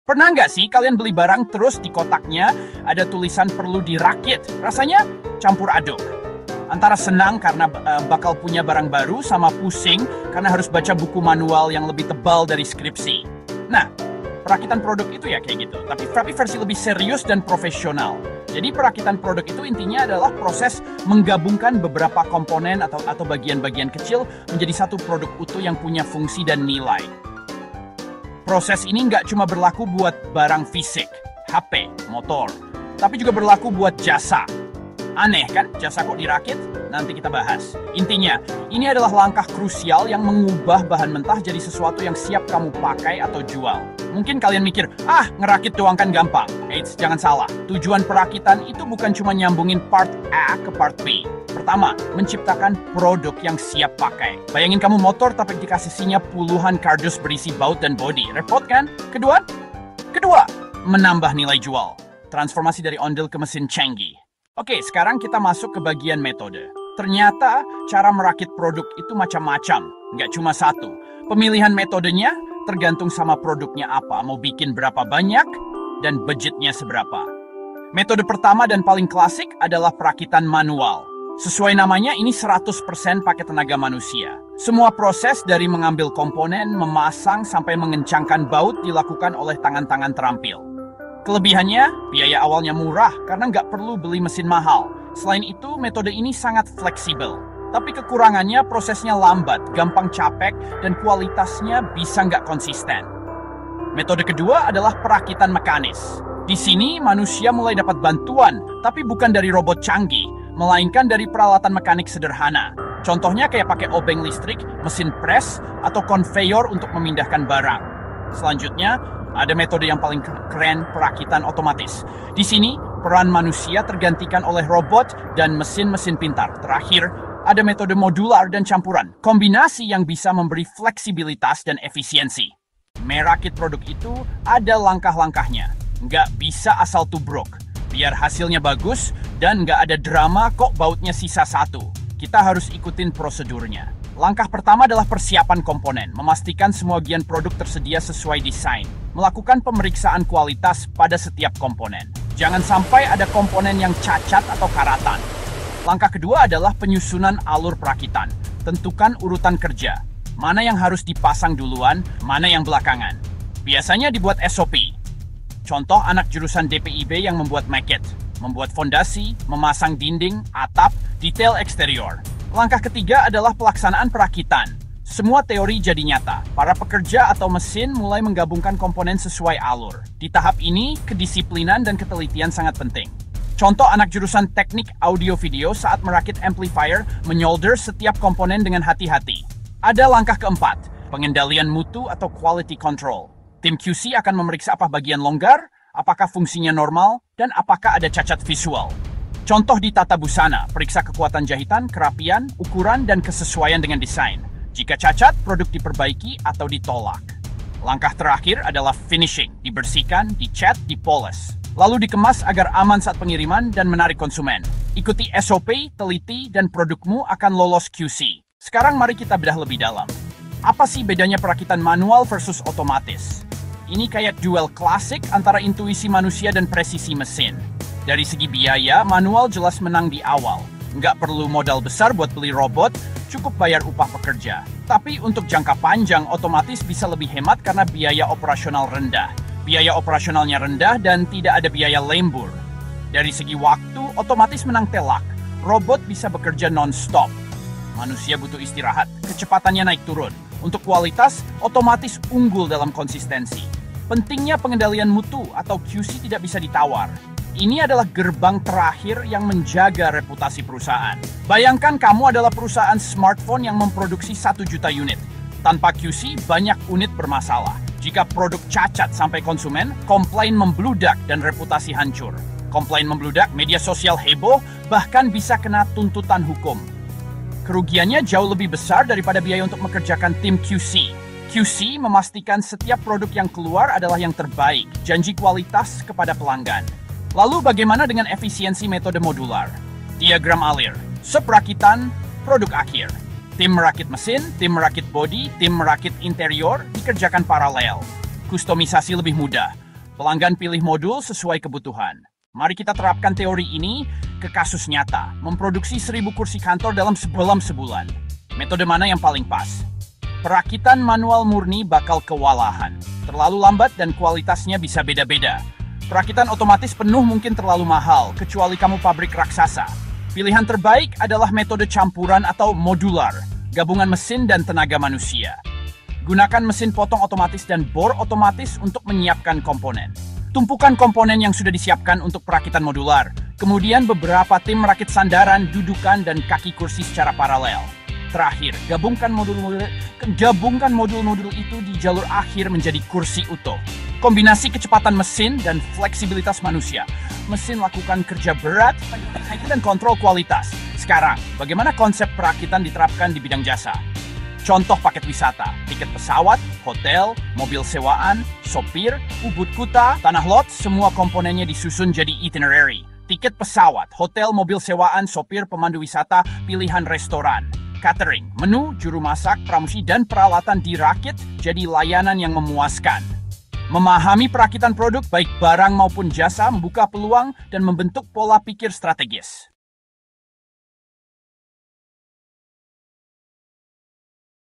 Pernah nggak sih kalian beli barang terus di kotaknya ada tulisan perlu dirakit? Rasanya campur aduk. Antara senang karena bakal punya barang baru sama pusing karena harus baca buku manual yang lebih tebal dari skripsi. Nah, perakitan produk itu ya kayak gitu, tapi versi lebih serius dan profesional. Jadi perakitan produk itu intinya adalah proses menggabungkan beberapa komponen atau bagian-bagian kecil menjadi satu produk utuh yang punya fungsi dan nilai. Proses ini nggak cuma berlaku buat barang fisik, HP, motor, tapi juga berlaku buat jasa. Aneh kan, jasa kok dirakit? Nanti kita bahas. Intinya, ini adalah langkah krusial yang mengubah bahan mentah jadi sesuatu yang siap kamu pakai atau jual. Mungkin kalian mikir, ngerakit doang kan gampang. Eits, jangan salah. Tujuan perakitan itu bukan cuma nyambungin part A ke part B. Pertama, menciptakan produk yang siap pakai. Bayangin kamu motor tapi dikasih isinya puluhan kardus berisi baut dan bodi. Repot kan? Kedua, menambah nilai jual. Transformasi dari ondel ke mesin canggih. Oke, sekarang kita masuk ke bagian metode. Ternyata cara merakit produk itu macam-macam, nggak cuma satu. Pemilihan metodenya tergantung sama produknya apa, mau bikin berapa banyak, dan budgetnya seberapa. Metode pertama dan paling klasik adalah perakitan manual. Sesuai namanya, ini 100% pakai tenaga manusia. Semua proses dari mengambil komponen, memasang, sampai mengencangkan baut dilakukan oleh tangan-tangan terampil. Kelebihannya, biaya awalnya murah karena nggak perlu beli mesin mahal. Selain itu, metode ini sangat fleksibel. Tapi kekurangannya prosesnya lambat, gampang capek, dan kualitasnya bisa nggak konsisten. Metode kedua adalah perakitan mekanis. Di sini, manusia mulai dapat bantuan, tapi bukan dari robot canggih, melainkan dari peralatan mekanik sederhana. Contohnya kayak pakai obeng listrik, mesin pres, atau konveyor untuk memindahkan barang. Selanjutnya, ada metode yang paling keren, perakitan otomatis. Di sini, peran manusia tergantikan oleh robot dan mesin-mesin pintar. Terakhir, ada metode modular dan campuran. Kombinasi yang bisa memberi fleksibilitas dan efisiensi. Merakit produk itu ada langkah-langkahnya. Nggak bisa asal tubruk. Biar hasilnya bagus dan nggak ada drama kok bautnya sisa satu. Kita harus ikutin prosedurnya. Langkah pertama adalah persiapan komponen, memastikan semua bagian produk tersedia sesuai desain, melakukan pemeriksaan kualitas pada setiap komponen. Jangan sampai ada komponen yang cacat atau karatan. Langkah kedua adalah penyusunan alur perakitan. Tentukan urutan kerja, mana yang harus dipasang duluan, mana yang belakangan. Biasanya dibuat SOP. Contoh anak jurusan DPIB yang membuat maket, membuat fondasi, memasang dinding, atap, detail eksterior. Langkah ketiga adalah pelaksanaan perakitan. Semua teori jadi nyata. Para pekerja atau mesin mulai menggabungkan komponen sesuai alur. Di tahap ini, kedisiplinan dan ketelitian sangat penting. Contoh anak jurusan teknik audio-video saat merakit amplifier menyolder setiap komponen dengan hati-hati. Ada langkah keempat, pengendalian mutu atau quality control. Tim QC akan memeriksa apa bagian longgar, apakah fungsinya normal, dan apakah ada cacat visual. Contoh di tata busana, periksa kekuatan jahitan, kerapian, ukuran, dan kesesuaian dengan desain. Jika cacat, produk diperbaiki atau ditolak. Langkah terakhir adalah finishing, dibersihkan, dicat, dipoles. Lalu dikemas agar aman saat pengiriman dan menarik konsumen. Ikuti SOP, teliti, dan produkmu akan lolos QC. Sekarang mari kita bedah lebih dalam. Apa sih bedanya perakitan manual versus otomatis? Ini kayak duel klasik antara intuisi manusia dan presisi mesin. Dari segi biaya, manual jelas menang di awal. Nggak perlu modal besar buat beli robot, cukup bayar upah pekerja. Tapi untuk jangka panjang, otomatis bisa lebih hemat karena biaya operasional rendah. Biaya operasionalnya rendah dan tidak ada biaya lembur. Dari segi waktu, otomatis menang telak. Robot bisa bekerja non-stop. Manusia butuh istirahat, kecepatannya naik turun. Untuk kualitas, otomatis unggul dalam konsistensi. Pentingnya pengendalian mutu atau QC tidak bisa ditawar. Ini adalah gerbang terakhir yang menjaga reputasi perusahaan. Bayangkan kamu adalah perusahaan smartphone yang memproduksi 1 juta unit. Tanpa QC, banyak unit bermasalah. Jika produk cacat sampai konsumen, komplain membludak dan reputasi hancur. Komplain membludak, media sosial heboh, bahkan bisa kena tuntutan hukum. Kerugiannya jauh lebih besar daripada biaya untuk mengerjakan tim QC. QC memastikan setiap produk yang keluar adalah yang terbaik, janji kualitas kepada pelanggan. Lalu bagaimana dengan efisiensi metode modular? Diagram alir, sub-rakitan, produk akhir. Tim merakit mesin, tim merakit bodi, tim merakit interior dikerjakan paralel. Kustomisasi lebih mudah. Pelanggan pilih modul sesuai kebutuhan. Mari kita terapkan teori ini ke kasus nyata, memproduksi 1.000 kursi kantor dalam sebulan. Metode mana yang paling pas? Perakitan manual murni bakal kewalahan, terlalu lambat dan kualitasnya bisa beda-beda. Perakitan otomatis penuh mungkin terlalu mahal, kecuali kamu pabrik raksasa. Pilihan terbaik adalah metode campuran atau modular, gabungan mesin dan tenaga manusia. Gunakan mesin potong otomatis dan bor otomatis untuk menyiapkan komponen. Tumpukan komponen yang sudah disiapkan untuk perakitan modular. Kemudian beberapa tim merakit sandaran, dudukan, dan kaki kursi secara paralel. Terakhir, gabungkan modul-modul itu di jalur akhir menjadi kursi utuh. Kombinasi kecepatan mesin dan fleksibilitas manusia. Mesin lakukan kerja berat dan kontrol kualitas. Sekarang, bagaimana konsep perakitan diterapkan di bidang jasa? Contoh paket wisata, tiket pesawat, hotel, mobil sewaan, sopir, ubud kuta, tanah lot, semua komponennya disusun jadi itinerary. Tiket pesawat, hotel, mobil sewaan, sopir, pemandu wisata, pilihan restoran, catering, menu, juru masak, pramusi, dan peralatan dirakit jadi layanan yang memuaskan. Memahami perakitan produk baik barang maupun jasa membuka peluang dan membentuk pola pikir strategis.